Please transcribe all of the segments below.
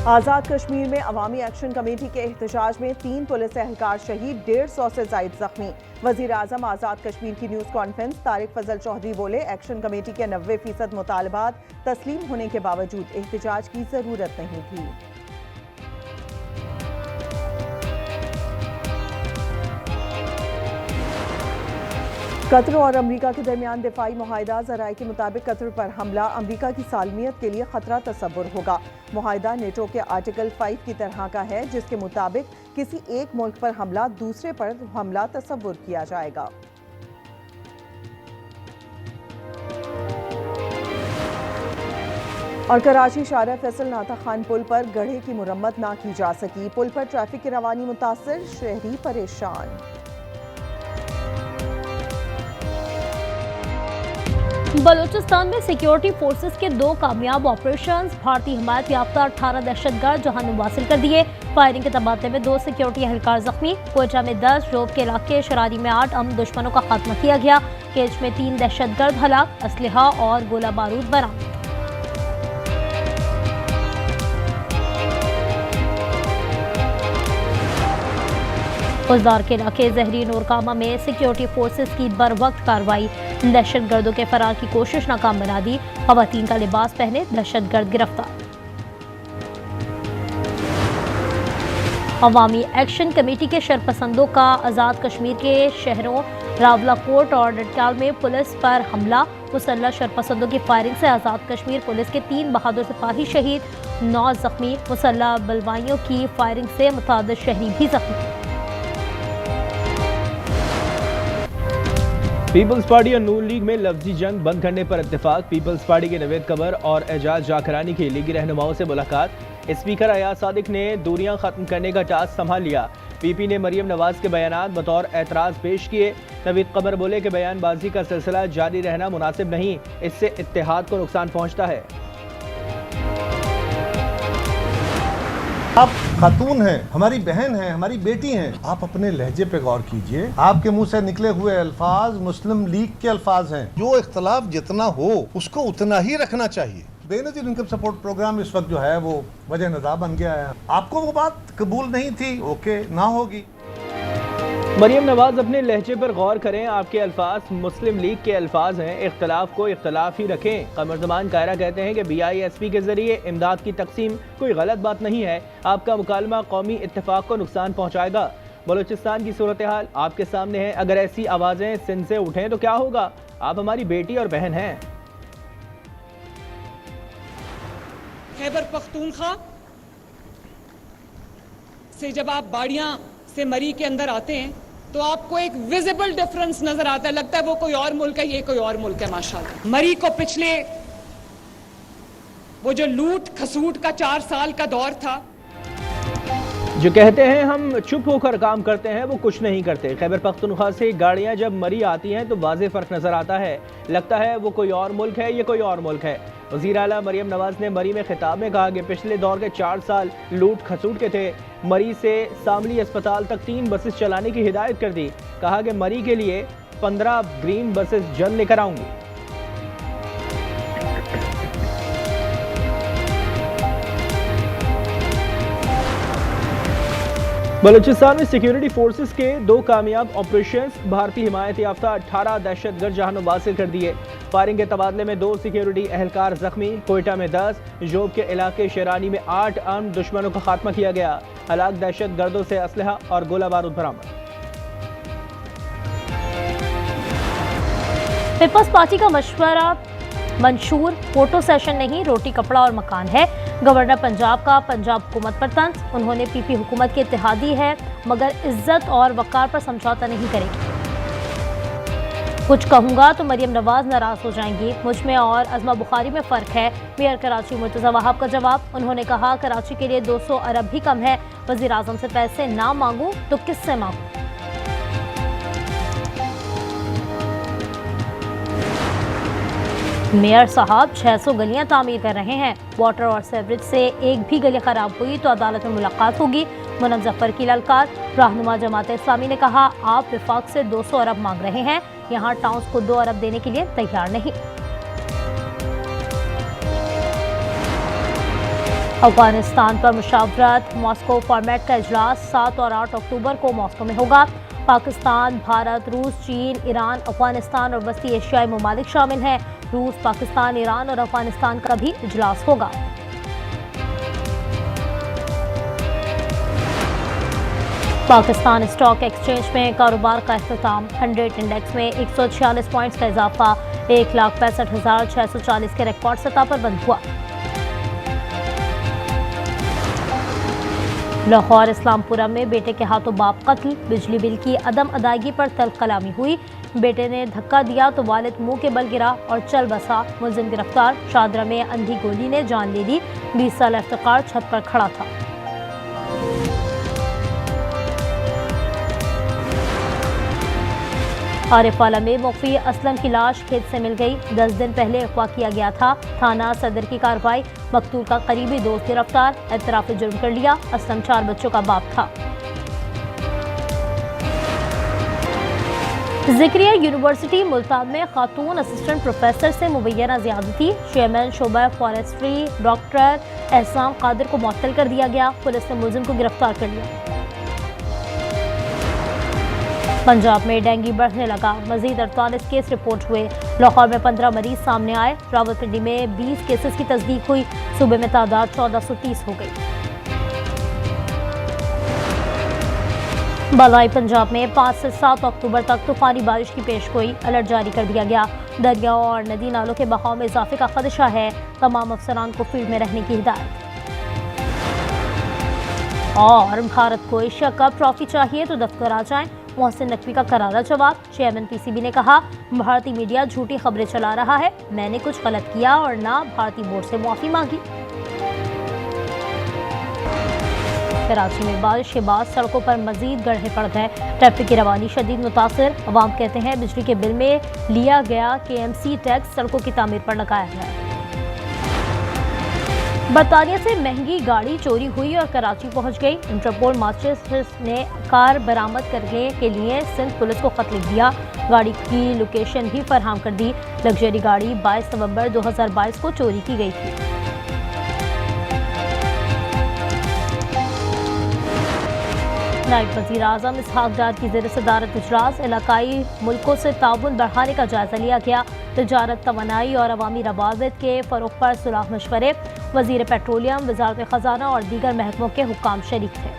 आज़ाद कश्मीर में अवामी action committee के एहतजाज में 3 पुलिस एहलकार शहीद, 150 से जायद जख्मी। वज़ीर आज़म आज़ाद कश्मीर की न्यूज़ कॉन्फ्रेंस। तारिक फजल चौधरी बोले, एक्शन कमेटी के 90% मुतालबात तस्लीम होने के बावजूद एहतजाज की ज़रूरत नहीं थी। कतर और अमरीका के दरमियान दिफाई मुआहिदा। ज़राए के मुताबिक कतर पर हमला अमरीका की सालमियत के लिए खतरा तस्वुर होगा। मुआहिदा नेटो के आर्टिकल 5 की तरह का है, जिसके मुताबिक किसी एक मुल्क पर हमला दूसरे पर हमला तस्वुर किया जाएगा। और कराची शारा फैसल नाता खान पुल पर गड्ढे की मुरम्मत ना की जा सकी। पुल पर ट्रैफिक की रवानी मुतासर, शहरी परेशान। बलूचिस्तान में सिक्योरिटी फोर्सेस के 2 कामयाब ऑपरेशंस। भारतीय हिमायत याफ्ता 18 दहशतगर्द जहानुम हासिल कर दिए। फायरिंग के तबादले में 2 सिक्योरिटी एहलकार जख्मी। कोयटा में 10, जोब के इलाके शरारी में 8 अमन दुश्मनों का खात्मा किया गया। केज में 3 दहशतगर्द हलाक, असलहा और गोला बारूद बरामद। उजदार के इलाके जहरीन और कामा में सिक्योरिटी फोर्सेस की बरवक्त कार्रवाई। दहशतगर्दों के फरार की कोशिश नाकाम बना दी। खवातीन का लिबास पहने दहशतगर्द गिरफ्तार। अवामी एक्शन कमेटी के शरपसंदों का आज़ाद कश्मीर के शहरों रावलाकोट और डडक्याल में पुलिस पर हमला। मुसल्लह शरपसंदों की फायरिंग से आज़ाद कश्मीर पुलिस के 3 बहादुर सिपाही शहीद, 9 जख्मी। मुसल्लह बलवाइयों की फायरिंग से मुतादिद शहरी भी जख्मी। पीपल्स पार्टी और नून लीग में लफ्जी जंग बंद करने पर इत्तेफाक। पीपल्स पार्टी के नवेद कमर और एजाज जाकरानी की लीगी रहनुमाओं से मुलाकात। स्पीकर अयाज सादिक ने दूरियां खत्म करने का टास्क संभाल लिया। पीपी ने मरियम नवाज के बयानात बतौर एतराज पेश किए। नवेद कमर बोले कि बयानबाजी का सिलसिला जारी रहना मुनासिब नहीं, इससे इत्तेहाद को नुकसान पहुंचता है। आप खातून हैं, हमारी बहन हैं, हमारी बेटी हैं। आप अपने लहजे पे गौर कीजिए। आपके मुंह से निकले हुए अल्फाज मुस्लिम लीग के अल्फाज हैं। जो इख्तलाफ जितना हो उसको उतना ही रखना चाहिए। बेनजीर इनकम सपोर्ट प्रोग्राम इस वक्त जो है वो वजह निज़ा बन गया है। आपको वो बात कबूल नहीं थी, ओके, ना होगी। मरियम नवाज अपने लहजे पर गौर करें। आपके अल्फाज मुस्लिम लीग के अल्फाज हैं, इख्तलाफ को इख्तलाफ ही रखें। कमरजमान कायरा कहते हैं कि BISP के जरिए इमदाद की तकसीम कोई गलत बात नहीं है। आपका मुकालमा कौमी इत्तेफाक को नुकसान पहुँचाएगा। बलूचिस्तान की सूरत हाल आपके सामने है। अगर ऐसी आवाज़ें सिंध से उठें तो क्या होगा? आप हमारी बेटी और बहन हैं। खैबर पख्तूनख्वा से जब आप बाड़ियां से मरी के अंदर आते हैं तो आपको एक विजिबल डिफरेंस नजर आता है। लगता है वो कोई और मुल्क है, ये कोई और मुल्क है। माशाल्लाह मरी को पिछले वो जो लूट खसूट का 4 साल का दौर था, जो कहते हैं हम चुप होकर काम करते हैं, वो कुछ नहीं करते। खैबर पख्तूनख्वा से गाड़ियां जब मरी आती हैं तो वाज़ेह फ़र्क नज़र आता है। लगता है वो कोई और मुल्क है, ये कोई और मुल्क है। वज़ीर आला मरियम नवाज ने मरी में खिताब में कहा कि पिछले दौर के 4 साल लूट खसूट के थे। मरी से शामली अस्पताल तक 3 बसेस चलाने की हिदायत कर दी। कहा कि मरी के लिए 15 ग्रीन बसेस जल्द लेकर आऊंगी। बलूचिस्तान में सिक्योरिटी फोर्सेस के 2 कामयाब ऑपरेशंस। भारतीय हिमायत याफ्ता 18 दहशतगर्द जहानुम हासिल कर दिए। फायरिंग के तबादले में 2 सिक्योरिटी एहलकार जख्मी। कोयटा में 10, जोब के इलाके शेरानी में 8 अमन दुश्मनों का खात्मा किया गया। हलाक दहशतगर्दों से असलहा और गोला बारूद बरामद। पीपल्स पार्टी का मशवरा मंशूर, फोटो सेशन नहीं, रोटी कपड़ा और मकान है। गवर्नर पंजाब का पंजाब हुकूमत पर तंज। उन्होंने PP हुकूमत की इत्तेहादी है मगर इज्जत और वकार पर समझौता नहीं करेगी। कुछ कहूँगा तो मरियम नवाज नाराज हो जाएंगी। मुझ में और अज़मा बुखारी में फ़र्क है। मेयर कराची मुर्तज़ा वहाब का जवाब। उन्होंने कहा कराची के लिए 200 अरब भी कम है। वज़ीर आज़म से पैसे ना मांगूँ तो किससे मांगूँ? मेयर साहब 600 गलियां तामीर कर रहे हैं। वाटर और सेवरेज से एक भी गली खराब हुई तो अदालत में मुलाकात होगी। मुनम जफर की ललकार। रहनुमा जमात इस्लामी ने कहा आप विफाक से 200 अरब मांग रहे हैं, यहाँ टाउन्स को 2 अरब देने के लिए तैयार नहीं। अफगानिस्तान पर मुशावरत मॉस्को फॉर्मेट का इजलास 7 और 8 अक्टूबर को मॉस्को में होगा। पाकिस्तान, भारत, रूस, चीन, ईरान, अफगानिस्तान और वस्ती एशियाई ममालिक शामिल हैं। रूस, पाकिस्तान, ईरान और अफगानिस्तान का भी इजलास होगा। पाकिस्तान स्टॉक एक्सचेंज में कारोबार का इख्तिताम। 100 इंडेक्स में 146 पॉइंट्स का इजाफा 1,65,640 के रिकॉर्ड सतह पर बंद हुआ। लाहौर इस्लामपुरा में बेटे के हाथों बाप कत्ल। बिजली बिल की अदम अदायगी पर तल्ख कलामी हुई। बेटे ने धक्का दिया तो वालिद मुंह के बल गिरा और चल बसा। मुलजिम गिरफ्तार। शादरा में अंधी गोली ने जान ले ली। 20 साल इफ्तिकार छत पर खड़ा था। आरिफवाला में मुख्फी असलम की लाश खेत से मिल गई। 10 दिन पहले अगवा किया गया था। थाना सदर की कार्रवाई। मकतूल का करीबी दोस्त गिरफ्तार। एतराफ जुर्म कर लिया। असलम 4 बच्चों का बाप था। ज़िक्रिया यूनिवर्सिटी मुल्तान में खातून असिस्टेंट प्रोफेसर से मुबैना ज़्यादती। चेयरमैन शोबा फॉरेस्ट्री डॉक्टर एहसान कादिर को मुअत्तल कर दिया गया। पुलिस ने मुलजिम को गिरफ्तार कर लिया। पंजाब में डेंगू बढ़ने लगा। मजीद 48 केस रिपोर्ट हुए। लाहौर में 15 मरीज सामने आए। रावलपिंडी में 20 केसेस की तस्दीक हुई। सूबे में तादाद 1430 हो गई। बालाई पंजाब में 5 से 7 अक्टूबर तक तूफानी बारिश की पेशगोई। अलर्ट जारी कर दिया गया। दरियाओं और नदी नालों के बहाव में इजाफे का खदशा है। तमाम अफसरान को फील्ड में रहने की हिदायत। और भारत को एशिया कप ट्रॉफी चाहिए तो दफ्तर आ जाएं। मोहसिन नकवी का करारा जवाब। चेयरमैन पीसीबी ने कहा, भारतीय मीडिया झूठी खबरें चला रहा है। मैंने कुछ गलत किया और ना भारतीय बोर्ड से माफी मांगी। कराची में बारिश के बाद सड़कों पर मजीद गड्ढे पड़ गए। ट्रैफिक की रवानी शदीद मुतासिर। अवाम कहते हैं बिजली के बिल में लिया गया KMC टैक्स सड़कों की तामीर पर लगाया गया। बरतानिया से महंगी गाड़ी चोरी हुई और कराची पहुंच गई। इंटरपोल मास्टर्स ने कार बरामद करने के लिए सिंध पुलिस को खत लिख दिया। गाड़ी की लोकेशन भी फराहम कर दी। लग्जरी गाड़ी 22 नवंबर 2022 को चोरी की गई थी। नायब वज़ीर आज़म इसहाक डार की ज़ेर सदारत इजलास। इलाकाई मुल्कों से ताउन बढ़ाने का जायजा लिया गया। तिजारत, तवानाई और अवामी रवाबित के फ़रोग़ पर सुलह मशवरे। वज़ीर पेट्रोलियम, वज़ारत ख़ज़ाना और दीगर महकमों के हुक्काम शरीक थे।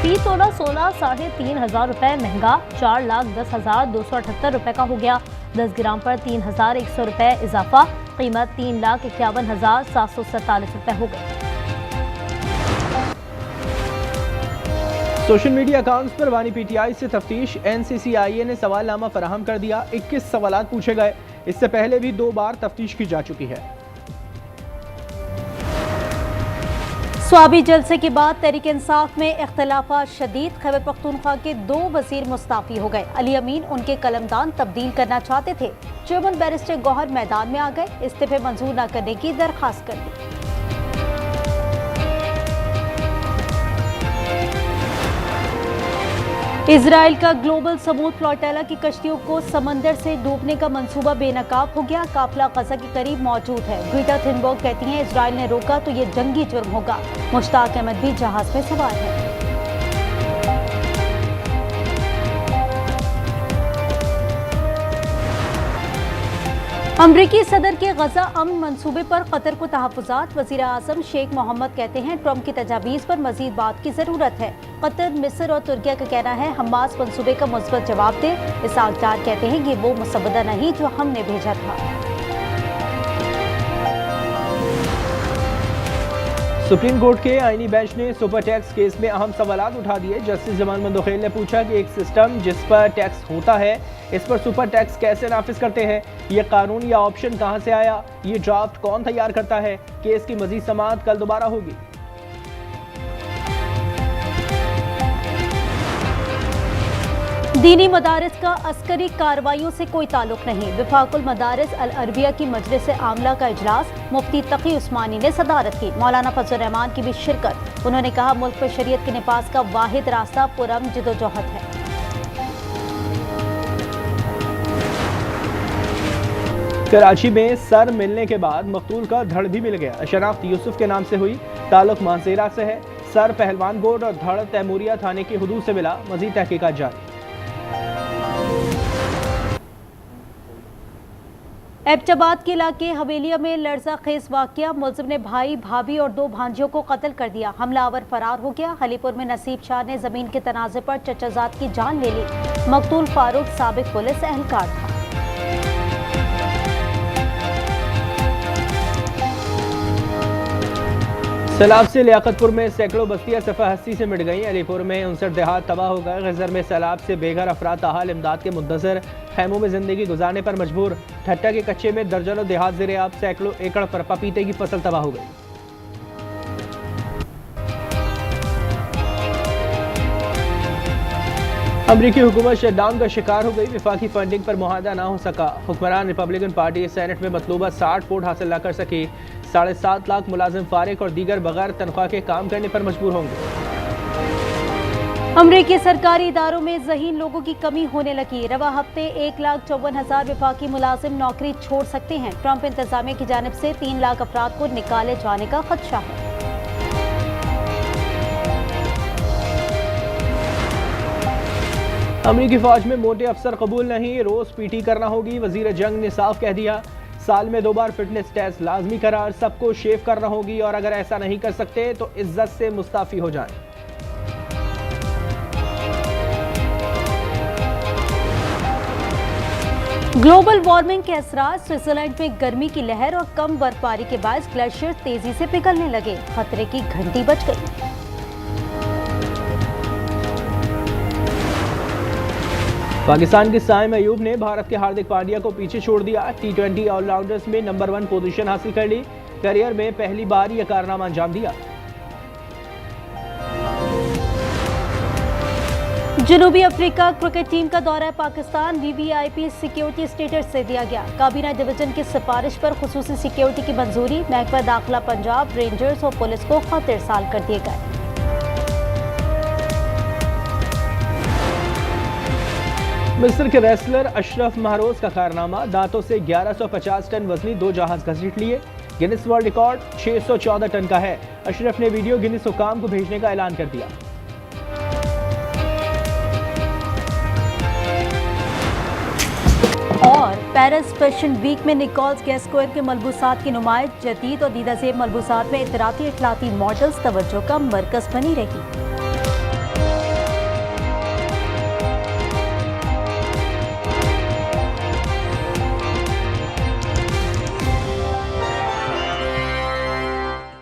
फी तोला सोना 3,500 रुपये महंगा 4,10,278 रुपये का हो गया। 10 ग्राम पर 3,100 रुपये इजाफा। कीमत 3,51,747 रुपये हो गई। सोशल मीडिया अकाउंट्स पर वानी PTI से तफ्तीश। NCCIA ने सवालनामा फराहम कर दिया। 21 सवालात पूछे गए। इससे पहले भी 2 बार तफ्तीश की जा चुकी है। स्वाबी जलसे के बाद तहरीक इंसाफ में इख्तलाफात शदीद। खैबर पख्तूनख्वा के 2 वज़ीर मुस्ताफ़ी हो गए। अली अमीन उनके कलमदान तब्दील करना चाहते थे। चेयरमैन बैरिस्टर गौहर मैदान में आ गए। इस्तीफे मंजूर न करने की दरख्वास्त कर दी। इजराइल का ग्लोबल समूद फ्लोटेला की कश्तियों को समंदर से डूबने का मंसूबा बेनकाब हो गया। काफिला गजा के करीब मौजूद है। ग्रीटा थुनबर्ग कहती हैं इजराइल ने रोका तो ये जंगी जुर्म होगा। मुश्ताक अहमद भी जहाज में सवार है। अमरीकी सदर के गजा अमन मंसूबे पर कतर को तहफ़्फ़ुज़ात। वज़ीर आज़म शेख मोहम्मद कहते हैं ट्रंप की तजावीज़ पर मज़ीद बात की ज़रूरत है। कतर, मिस्र और तुर्किया का कहना है हमास मंसूबे का मुस्बत जवाब दे। इसहाक डार कहते हैं ये वो मुसव्वदा नहीं जो हमने भेजा था। सुप्रीम कोर्ट के आईनी बेंच ने सुपर टैक्स केस में अहम सवालात उठा दिए। जस्टिस जमान मंदोखेल ने पूछा कि एक सिस्टम जिस पर टैक्स होता है इस पर सुपर टैक्स कैसे नाफिज करते हैं। ये कानून या ऑप्शन कहां से आया, ये ड्राफ्ट कौन तैयार करता है। केस की मजीद समाअत कल दोबारा होगी। दीनी मदारिस का अस्करी कार्रवाइयों से कोई ताल्लुक नहीं। वफाकुल मदारिस अल अरबिया की मजलिस आमला का इजलास मुफ्ती तकी उस्मानी ने सदारत की। मौलाना फजल रहमान की भी शिरकत। उन्होंने कहा मुल्क पर शरीयत के निफाज का वाहिद रास्ता पुरअमन जिद्दोजहद है। कराची में सर मिलने के बाद मकतूल का धड़ भी मिल गया। शनाख्त यूसुफ के नाम से हुई, ताल्लुक मानसेरा से है। सर पहलवान गोड और धड़ तैमूरिया थाने की हुदूद से मिला। मजीद तहकीकात जारी। एबटाबाद के इलाके हवेलिया में लड़जा खेज वाकया। मुलजिम ने भाई, भाभी और 2 भांजियों को कत्ल कर दिया। हमलावर फरार हो गया। हलीपुर में नसीब शाह ने जमीन के तनाज़े पर चचाजाद की जान ले ली। मकतूल फारूक साबिक पुलिस एहलकार था। सैलाब से लियाकतपुर में सैकड़ों बस्तियां सफ़ा हस्ती से मिट गईं। अलीपुर में 59 देहात तबाह हो गए। गजर में सैलाब से बेघर अफराद ताहाल इमदाद के मुंतजर, खैमों में जिंदगी गुजारने पर मजबूर। ठट्टा के कच्चे में दर्जनों देहात ज़ेरे आब, सैकड़ों एकड़ पर पपीते की फसल तबाह हो गई। अमरीकी हुकूमत शटडाउन का शिकार हो गई। विफाकी फंडिंग पर मुआहदा ना हो सका। हुक्मरान रिपब्लिकन पार्टी सेनेट में मतलूबा 60 वोट हासिल न कर सकी। 7.5 लाख मुलाजिम फारिग और दीगर बगैर तनख्वाह के काम करने पर मजबूर होंगे। अमरीकी सरकारी इदारों में ज़हीन लोगों की कमी होने लगी। रवा हफ्ते 1,54,000 विफाकी मुलाजिम नौकरी छोड़ सकते हैं। ट्रंप इंतजामिया की जानिब से 3 लाख अफराद को निकाले जाने का खदशा है। अमरीकी फौज में मोटे अफसर कबूल नहीं, रोज पीटी करना होगी। वजीर जंग ने साफ कह दिया, साल में 2 बार फिटनेस टेस्ट लाजमी करार। सबको शेव करना होगी और अगर ऐसा नहीं कर सकते तो इज्जत से मुस्ताफी हो जाएं। ग्लोबल वार्मिंग के असरार। स्विट्जरलैंड में गर्मी की लहर और कम बर्फबारी के बाद ग्लेशियर तेजी से पिघलने लगे। खतरे की घंटी बज गई। पाकिस्तान के साइम अयूब ने भारत के हार्दिक पांड्या को पीछे छोड़ दिया। T20 ऑलराउंडर्स में नंबर 1 पोजीशन हासिल कर ली। करियर में पहली बार यह कारनामा अंजाम दिया। जनूबी अफ्रीका क्रिकेट टीम का दौरा पाकिस्तान VVIP सिक्योरिटी स्टेटस से दिया गया। काबीना डिवीजन की सिफारिश पर खुसूसी सिक्योरिटी की मंजूरी। महकमा दाखिला पंजाब, रेंजर्स और पुलिस को खत इरसाल कर दिए गए। मिस्र के रेसलर अशरफ महरोज का कारनामा। दांतों से 1150 टन वजनी 2 जहाज घसीट लिए। गिनीज वर्ल्ड रिकॉर्ड 614 टन का है। अशरफ ने वीडियो गिनीज हुकाम को भेजने का ऐलान कर दिया। और पेरिस फैशन वीक में निकोल्स गैस्कोइन के मलबूसात की नुमाइश। जदीद और दीदाजेब मलबूसात में इतराती इतलाती मॉडल्स तवज्जो का मरकज बनी रही।